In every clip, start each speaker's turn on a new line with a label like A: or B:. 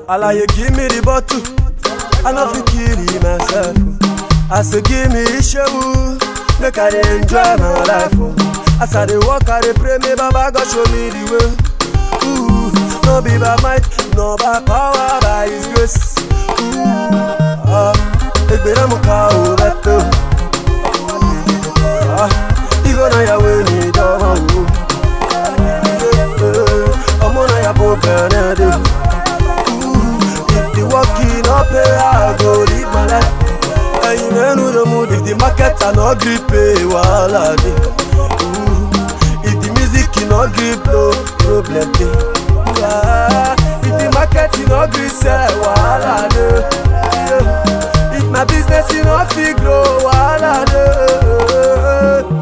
A: Allah, you give me the bottle, I no fit kill myself. I say give me issue, make I dey enjoy my life. As I dey walk, I dey pray, may Baba God show me the way. No be by might, no by power, by His grace. Egbera muka o beto, Igo na ya we ni doma o. Omo na ya bo Canada. If the working up, I go live my life. And you know the mood. If the market are not grip, wala de. If the music is not grip, no problem de. If the market is not grip, say wala de. If my business is not fit grow, wala de.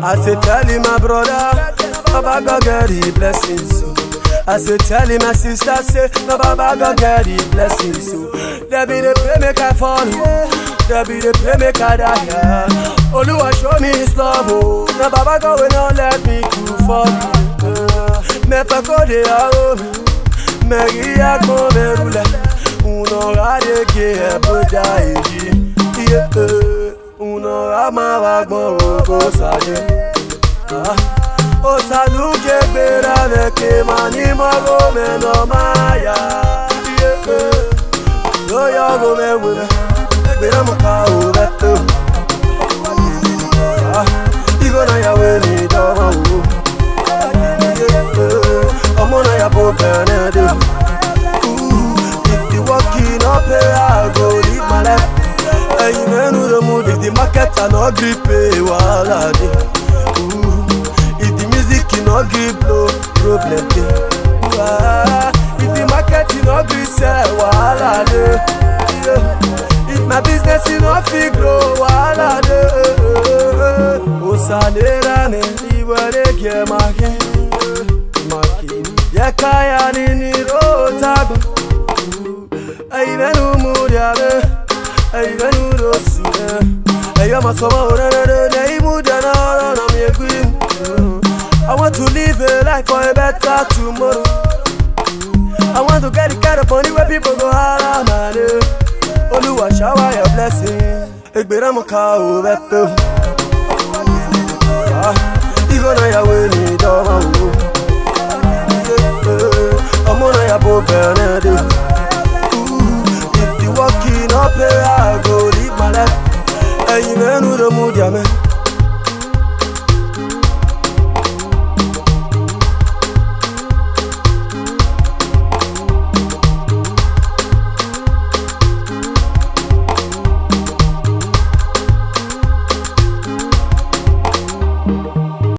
A: I say tell him my brother, Baba God get the blessings. I say tell him my sister, say no Baba God get the blessings. There be the pray make I fall, there be the pray make I die. Oluwa show me His love, oh. No Baba God will not let me to fall. Me fa ko de ao, me ria ko me rule. Uno rade ke e boda eji, uno ama wagmo ko saje. O saluke bera veke mani mago me no maya. Yo yo go me wule, bera muka o beto. Igo na ya we ni doma o. Omo na ya bo Canada. If the working up, I go live my life. And you know the mood. If the market are not grip, wala de. No grip, no problem de. If the market is not grip, say wala de. If my business is not fit grow, wala de. Osalera ne iwere ke maki. Yakaya ni rotago. Ayvenu muriabe, ayvenu rosine. Ayama soma orere ne imudana na miegwim. I want to live a life for a better tomorrow. I want to get the kind of money where people go holla money. Oluwa shower your blessing. Egbera muka o beto. Igo na ya we ni doma o. Omo na ya bo Canada. If the working up, I go live my life. And you know the mood, yeah, man.